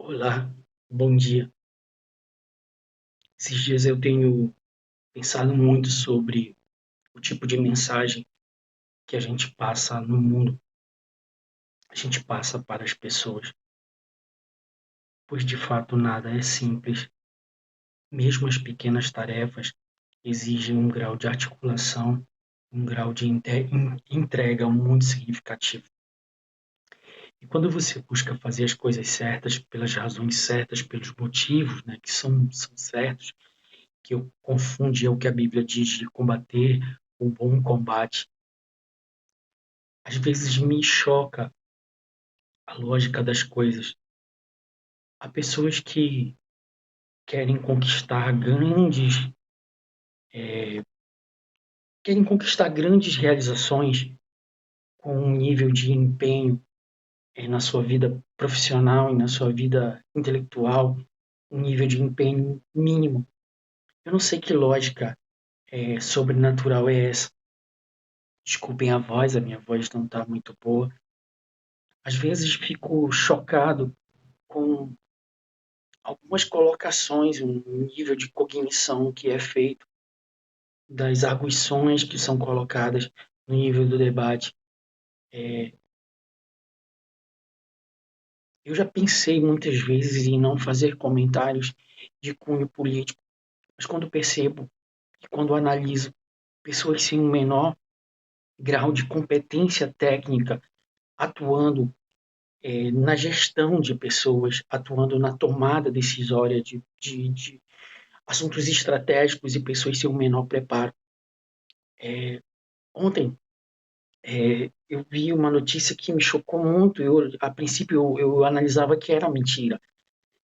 Olá, bom dia. Esses dias eu tenho pensado muito sobre o tipo de mensagem que a gente passa no mundo, a gente passa para as pessoas, pois de fato nada é simples. Mesmo as pequenas tarefas exigem um grau de articulação, um grau de entrega muito significativo. E quando você busca fazer as coisas certas, pelas razões certas, pelos motivos, né, que são certos, que eu confunde é o que a Bíblia diz de combater o bom combate. Às vezes me choca a lógica das coisas. Há pessoas que querem conquistar querem conquistar grandes realizações com um nível de empenho na sua vida profissional e na sua vida intelectual, um nível de empenho mínimo. Eu não sei que lógica sobrenatural é essa. Desculpem a minha voz não está muito boa. Às vezes fico chocado com algumas colocações, um nível de cognição que é feito, das arguições que são colocadas no nível do debate. Eu já pensei muitas vezes em não fazer comentários de cunho político, mas quando percebo e quando analiso pessoas sem um menor grau de competência técnica atuando na gestão de pessoas, atuando na tomada decisória de assuntos estratégicos e pessoas sem o menor preparo. Ontem eu vi uma notícia que me chocou muito. A princípio, eu analisava que era mentira.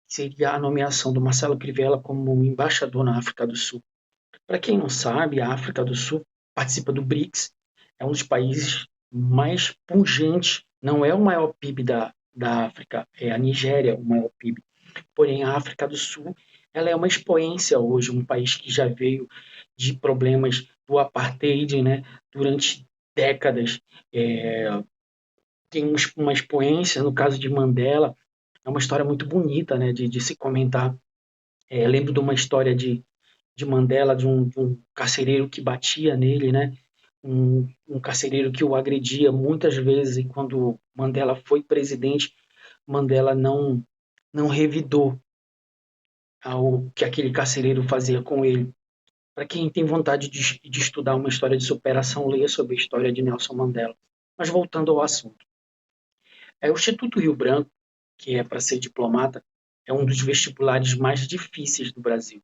Seria a nomeação do Marcelo Crivella como embaixador na África do Sul. Para quem não sabe, a África do Sul participa do BRICS, é um dos países mais pungentes, não é o maior PIB da África, é a Nigéria o maior PIB. Porém, a África do Sul ela é uma expoência hoje, um país que já veio de problemas do apartheid, né, durante décadas. É, tem uma expoência, no caso de Mandela, é uma história muito bonita, né, de se comentar. Lembro de uma história de Mandela, de um carcereiro que batia nele, né, um carcereiro que o agredia muitas vezes, e quando Mandela foi presidente, Mandela não revidou ao que aquele carcereiro fazia com ele. Para quem tem vontade de estudar uma história de superação, leia sobre a história de Nelson Mandela. Mas voltando ao assunto. O Instituto Rio Branco, que é para ser diplomata, é um dos vestibulares mais difíceis do Brasil.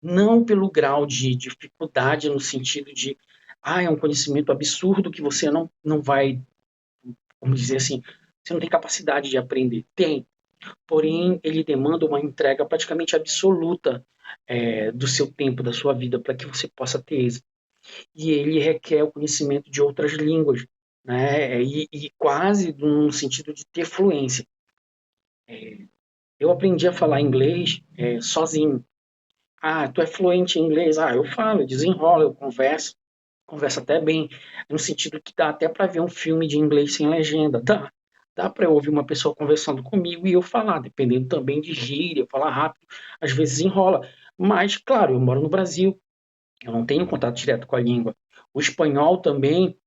Não pelo grau de dificuldade no sentido de é um conhecimento absurdo que você não vai, vamos dizer assim, você não tem capacidade de aprender. Tem, porém ele demanda uma entrega praticamente absoluta do seu tempo, da sua vida, para que você possa ter êxito. E ele requer o conhecimento de outras línguas, né? E quase no sentido de ter fluência. Eu aprendi a falar inglês sozinho. Tu é fluente em inglês? Eu falo, eu desenrolo, eu converso até bem, no sentido que dá até para ver um filme de inglês sem legenda, dá para eu ouvir uma pessoa conversando comigo e eu falar, dependendo também de gíria, falar rápido, às vezes enrola, mas, claro, eu moro no Brasil, eu não tenho contato direto com a língua. O espanhol também,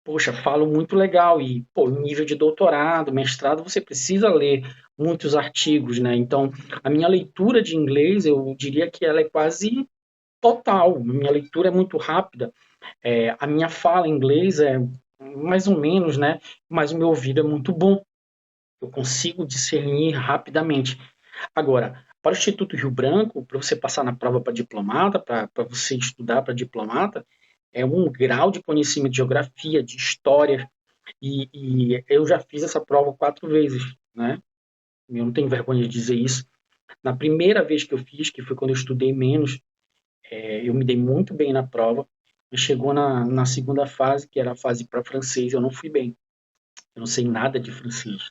poxa, falo muito legal e, pô, nível de doutorado, mestrado, você precisa ler muitos artigos, né? Então, a minha leitura de inglês, eu diria que ela é quase total. A minha leitura é muito rápida. A minha fala em inglês é mais ou menos, né? Mas o meu ouvido é muito bom. Eu consigo discernir rapidamente. Agora, para o Instituto Rio Branco, para você passar na prova para diplomata, para você estudar para diplomata, é um grau de conhecimento de geografia, de história, e eu já fiz essa prova 4 vezes, né? Eu não tenho vergonha de dizer isso. Na primeira vez que eu fiz, que foi quando eu estudei menos, eu me dei muito bem na prova, mas chegou na segunda fase, que era a fase para francês, eu não fui bem. Eu não sei nada de francês.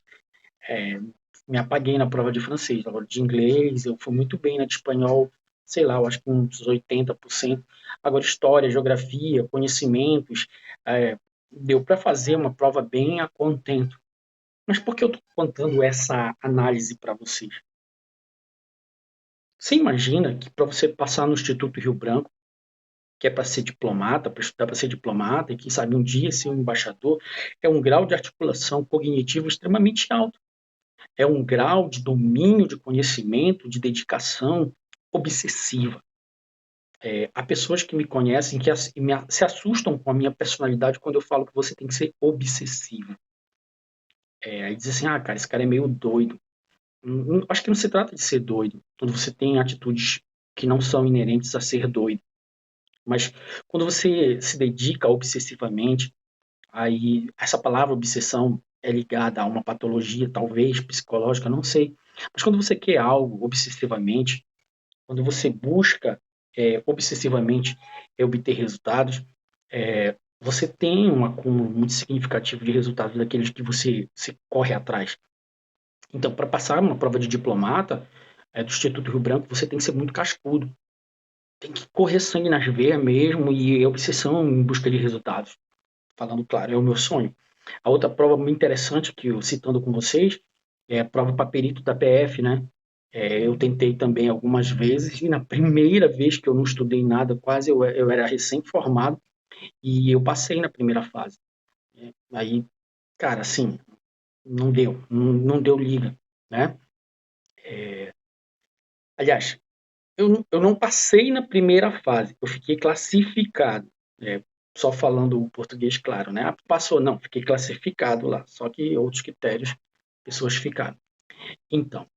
É, Me apaguei na prova de francês. Agora, de inglês, eu fui muito bem na de espanhol, sei lá, eu acho que uns 80%. Agora, história, geografia, conhecimentos, deu para fazer uma prova bem a contento. Mas por que eu estou contando essa análise para vocês? Você imagina que para você passar no Instituto Rio Branco, que é para ser diplomata, para estudar para ser diplomata, e quem sabe um dia ser um embaixador, é um grau de articulação cognitivo extremamente alto. É um grau de domínio, de conhecimento, de dedicação obsessiva. Há pessoas que me conhecem que se assustam com a minha personalidade quando eu falo que você tem que ser obsessivo. Aí dizem assim, cara, esse cara é meio doido. Acho que não se trata de ser doido, quando você tem atitudes que não são inerentes a ser doido. Mas quando você se dedica obsessivamente, aí essa palavra obsessão é ligada a uma patologia, talvez psicológica, não sei. Mas quando você quer algo obsessivamente, quando você busca obsessivamente obter resultados, você tem um acúmulo muito significativo de resultados daqueles que você se corre atrás. Então, para passar uma prova de diplomata do Instituto Rio Branco, você tem que ser muito cascudo. Tem que correr sangue nas veias mesmo e obsessão em busca de resultados. Falando claro, é o meu sonho. A outra prova muito interessante que eu citando com vocês é a prova para perito da PF, né? Eu tentei também algumas vezes e na primeira vez que eu não estudei nada, quase eu era recém-formado e eu passei na primeira fase. Aí, cara, assim, não deu liga, né? Aliás, eu não passei na primeira fase, eu fiquei classificado, só falando o português claro, né? Passou, não, fiquei classificado lá, só que outros critérios, pessoas ficaram. Então,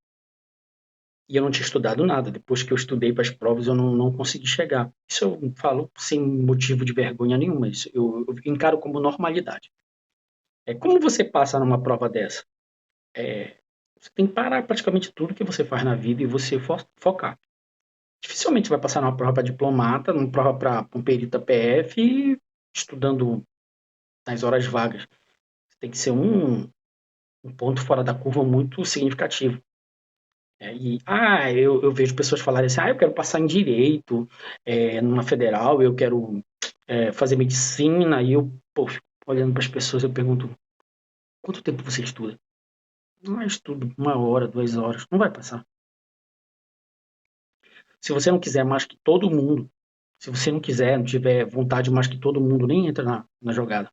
e eu não tinha estudado nada, depois que eu estudei para as provas eu não consegui chegar. Isso eu falo sem motivo de vergonha nenhuma, isso eu encaro como normalidade. Como você passa numa prova dessa? Você tem que parar praticamente tudo que você faz na vida e você focar. Dificilmente você vai passar numa prova para diplomata, numa prova para um perito PF, estudando nas horas vagas. Tem que ser um ponto fora da curva muito significativo. Eu vejo pessoas falarem assim, eu quero passar em direito, numa federal, eu quero fazer medicina, e eu, pô, fico olhando para as pessoas, eu pergunto, quanto tempo você estuda? Não, eu estudo 1 hora, 2 horas, não vai passar. Se você não quiser mais que todo mundo, se você não quiser, não tiver vontade mais que todo mundo, nem entra na jogada.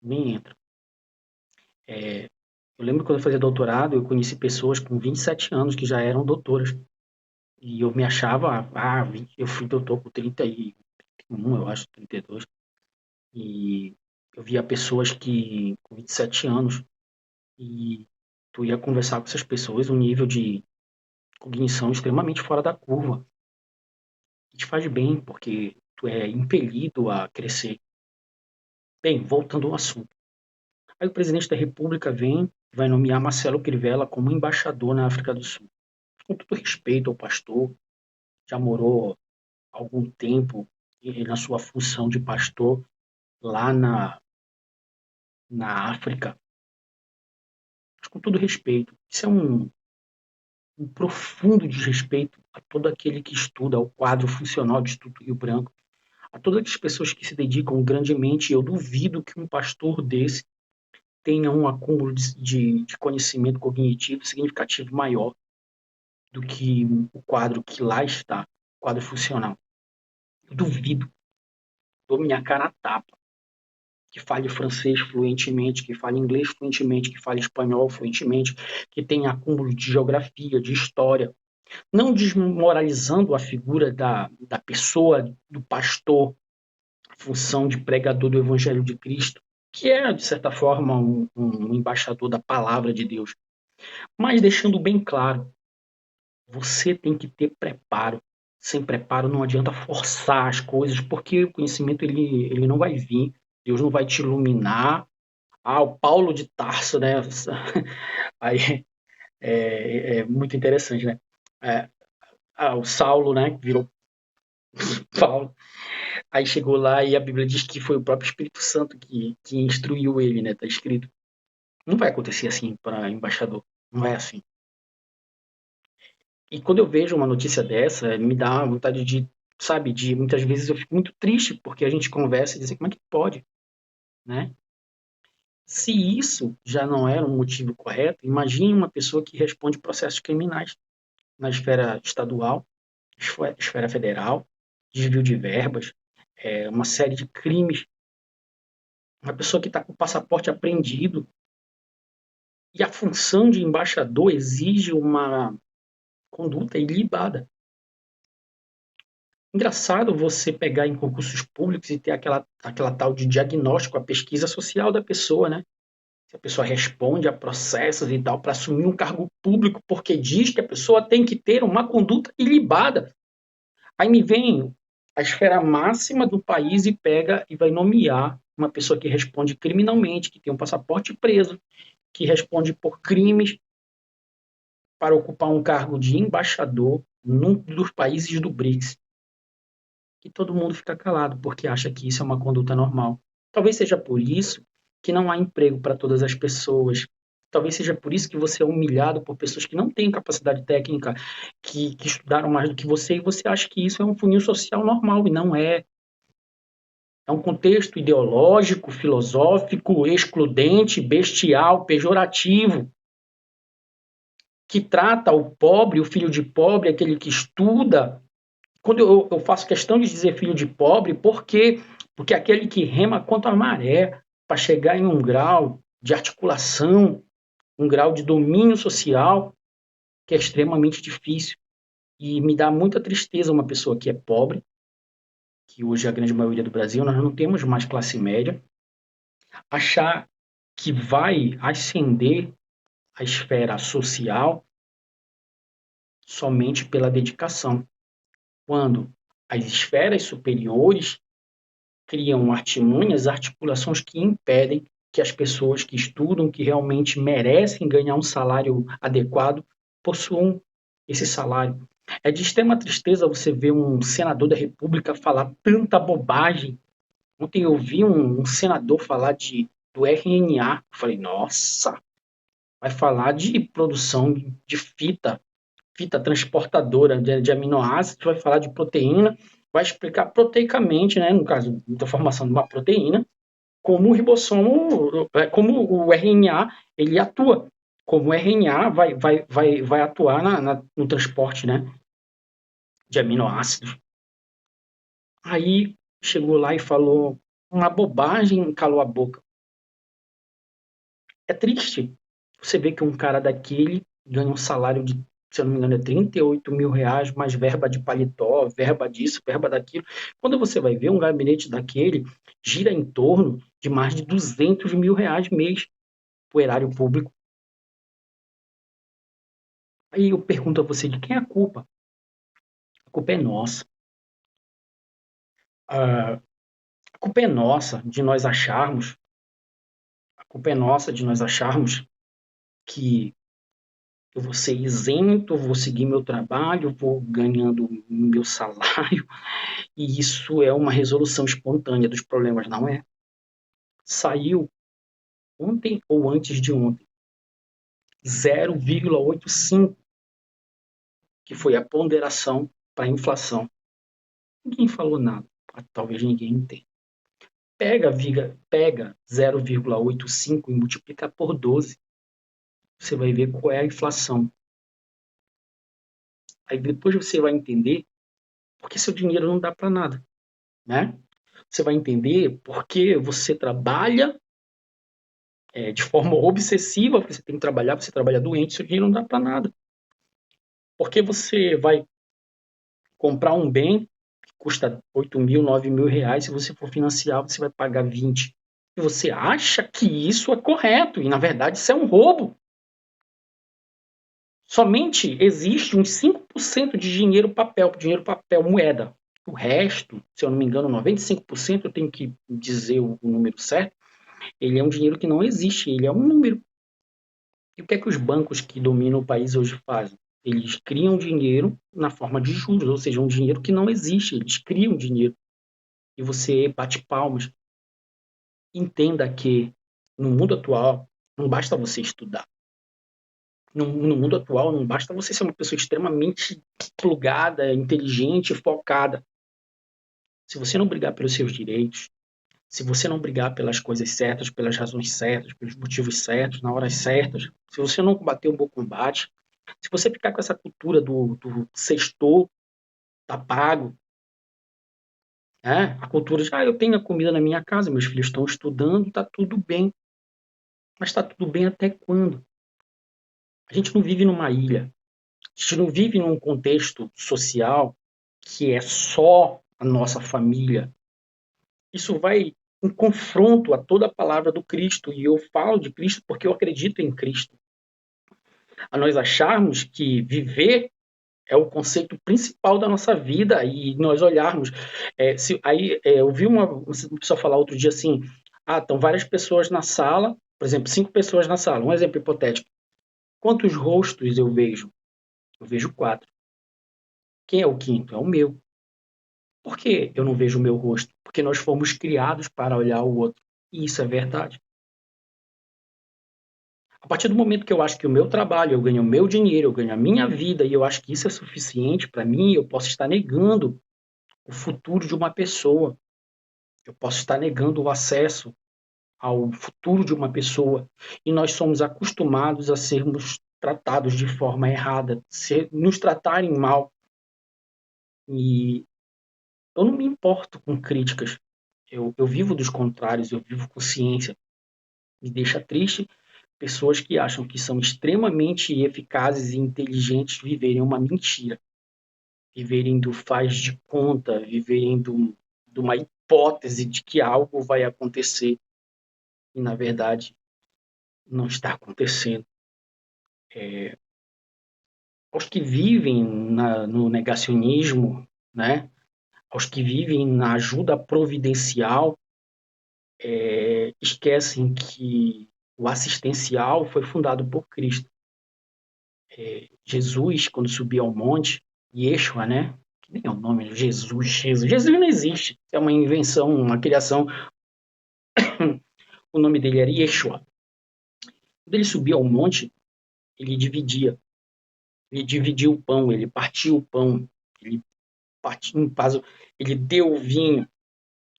Nem entra. Eu lembro quando eu fazia doutorado, eu conheci pessoas com 27 anos que já eram doutoras. E eu me achava, eu fui doutor com 31, eu acho, 32. E eu via pessoas que com 27 anos e tu ia conversar com essas pessoas, um nível de cognição extremamente fora da curva. E te faz bem, porque tu é impelido a crescer. Bem, voltando ao assunto. Aí o presidente da República vem, vai nomear Marcelo Crivella como embaixador na África do Sul. Com todo respeito ao pastor, já morou algum tempo na sua função de pastor lá na África, mas com todo respeito, isso é um profundo desrespeito a todo aquele que estuda o quadro funcional do Instituto Rio Branco, a todas as pessoas que se dedicam grandemente. Eu duvido que um pastor desse tenha um acúmulo de conhecimento cognitivo significativo maior do que o quadro que lá está, o quadro funcional. Eu duvido, dou minha cara a tapa, que fale francês fluentemente, que fale inglês fluentemente, que fale espanhol fluentemente, que tenha acúmulo de geografia, de história, não desmoralizando a figura da pessoa, do pastor, a função de pregador do Evangelho de Cristo, que é, de certa forma, um embaixador da palavra de Deus, mas deixando bem claro, você tem que ter preparo. Sem preparo não adianta forçar as coisas, porque o conhecimento ele não vai vir, Deus não vai te iluminar. O Paulo de Tarso, né? Aí é muito interessante, né? É, o Saulo, né? Virou Paulo. Aí chegou lá e a Bíblia diz que foi o próprio Espírito Santo que instruiu ele, né? Tá escrito. Não vai acontecer assim para embaixador. Não é assim. E quando eu vejo uma notícia dessa, me dá vontade de, sabe, de muitas vezes eu fico muito triste porque a gente conversa e diz como é que pode, né? Se isso já não era um motivo correto, imagine uma pessoa que responde processos criminais. na esfera estadual, esfera federal, desvio de verbas, uma série de crimes. Uma pessoa que está com o passaporte apreendido. E a função de embaixador exige uma conduta ilibada. Engraçado você pegar em concursos públicos e ter aquela tal de diagnóstico, a pesquisa social da pessoa, né? Se a pessoa responde a processos e tal para assumir um cargo público, porque diz que a pessoa tem que ter uma conduta ilibada. Aí me vem a esfera máxima do país e pega e vai nomear uma pessoa que responde criminalmente, que tem um passaporte preso, que responde por crimes para ocupar um cargo de embaixador num dos países do BRICS. E todo mundo fica calado, porque acha que isso é uma conduta normal. Talvez seja por isso que não há emprego para todas as pessoas. Talvez seja por isso que você é humilhado por pessoas que não têm capacidade técnica, que estudaram mais do que você, e você acha que isso é um funil social normal, e não é. É um contexto ideológico, filosófico, excludente, bestial, pejorativo, que trata o pobre, o filho de pobre, aquele que estuda. Quando eu faço questão de dizer filho de pobre, por quê? Porque é aquele que rema contra a maré para chegar em um grau de articulação, um grau de domínio social que é extremamente difícil. E me dá muita tristeza uma pessoa que é pobre, que hoje é a grande maioria do Brasil, nós não temos mais classe média, achar que vai ascender a esfera social somente pela dedicação, quando as esferas superiores criam artimanhas, articulações que impedem que as pessoas que estudam, que realmente merecem ganhar um salário adequado, possuam esse salário. É de extrema tristeza você ver um senador da República falar tanta bobagem. Ontem eu vi um senador falar do RNA. Eu falei, nossa, vai falar de produção de fita transportadora de aminoácidos, vai falar de proteína, vai explicar proteicamente, né, no caso da formação de uma proteína, como o ribossomo, como o RNA ele atua, como o RNA vai atuar no transporte, né, de aminoácidos. Aí chegou lá e falou uma bobagem, calou a boca. É triste você ver que um cara daquele ganha um salário de, se eu não me engano, é R$ 38.000, mais verba de paletó, verba disso, verba daquilo. Quando você vai ver, um gabinete daquele gira em torno de mais de R$ 200.000 mês para o erário público. Aí eu pergunto a você, de quem é a culpa? A culpa é nossa. A culpa é nossa de nós acharmos, a culpa é nossa de nós acharmos que eu vou ser isento, vou seguir meu trabalho, vou ganhando meu salário, e isso é uma resolução espontânea dos problemas, não é? Saiu ontem ou antes de ontem 0,85, que foi a ponderação para a inflação. Ninguém falou nada, talvez ninguém entenda. Pega 0,85 e multiplica por 12, você vai ver qual é a inflação. Aí depois você vai entender porque seu dinheiro não dá para nada, né? Você vai entender porque você trabalha de forma obsessiva, você tem que trabalhar, você trabalha doente, seu dinheiro não dá para nada. Porque você vai comprar um bem que custa 8.000, 9.000 reais, se você for financiar, você vai pagar 20. E você acha que isso é correto, e na verdade isso é um roubo. Somente existe uns 5% de dinheiro papel, moeda. O resto, se eu não me engano, 95%, eu tenho que dizer o número certo, ele é um dinheiro que não existe, ele é um número. E o que é que os bancos que dominam o país hoje fazem? Eles criam dinheiro na forma de juros, ou seja, um dinheiro que não existe, eles criam dinheiro. E você bate palmas. Entenda que no mundo atual não basta você estudar. No mundo atual não basta você ser uma pessoa extremamente plugada, inteligente, focada. Se você não brigar pelos seus direitos, se você não brigar pelas coisas certas, pelas razões certas, pelos motivos certos, na hora certas, se você não combater um bom combate, Se você ficar com essa cultura do sextou, tá pago, né? A cultura de, eu tenho a comida na minha casa, meus filhos estão estudando, tá tudo bem. Mas tá tudo bem até quando? A gente não vive numa ilha. A gente não vive num contexto social que é só a nossa família. Isso vai em confronto a toda a palavra do Cristo. E eu falo de Cristo porque eu acredito em Cristo. A nós acharmos que viver é o conceito principal da nossa vida e nós olharmos. Eu vi uma pessoa falar outro dia assim: estão várias pessoas na sala, por exemplo, 5 pessoas na sala, um exemplo hipotético. Quantos rostos eu vejo? Eu vejo 4. Quem é o quinto? É o meu. Por que eu não vejo o meu rosto? Porque nós fomos criados para olhar o outro. E isso é verdade. A partir do momento que eu acho que o meu trabalho, eu ganho o meu dinheiro, eu ganho a minha vida, e eu acho que isso é suficiente para mim, eu posso estar negando o futuro de uma pessoa. Eu posso estar negando o acesso ao futuro de uma pessoa. E nós somos acostumados a sermos tratados de forma errada, nos tratarem mal. E eu não me importo com críticas. Eu vivo dos contrários, eu vivo com ciência. Me deixa triste pessoas que acham que são extremamente eficazes e inteligentes viverem uma mentira, viverem do faz de conta, viverem de uma hipótese de que algo vai acontecer e, na verdade, não está acontecendo. Aos que vivem no negacionismo, né? Aos que vivem na ajuda providencial, esquecem que o assistencial foi fundado por Cristo. Jesus, quando subiu ao monte, Yeshua, né? Que nem é o nome, Jesus não existe, é uma invenção, uma criação. O nome dele era Yeshua. Quando ele subiu ao monte, ele dividia. Ele dividiu o pão, ele partiu o pão, ele partiu, ele deu o vinho,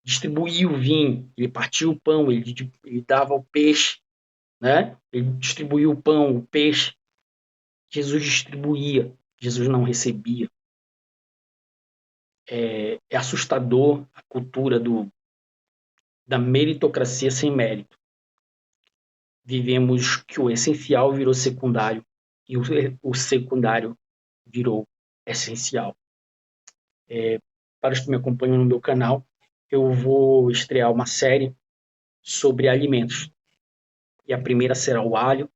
distribuiu o vinho, ele partiu o pão, ele dava o peixe, né? Ele distribuiu o pão, o peixe. Jesus distribuía, Jesus não recebia. É assustador a cultura da meritocracia sem mérito. Vivemos que o essencial virou secundário e o secundário virou essencial. Para os que me acompanham no meu canal, eu vou estrear uma série sobre alimentos. E a primeira será o alho,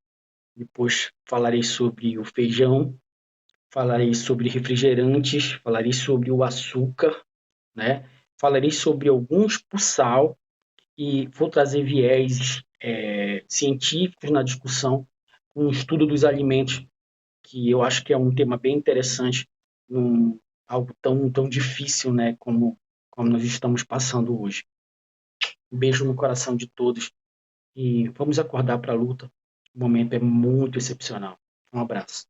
depois falarei sobre o feijão, falarei sobre refrigerantes, falarei sobre o açúcar, né? Falarei sobre alguns por sal e vou trazer viés científicos na discussão, um estudo dos alimentos, que eu acho que é um tema bem interessante, algo tão difícil, né, como nós estamos passando hoje. Um beijo no coração de todos e vamos acordar para a luta. O momento é muito excepcional. Um abraço.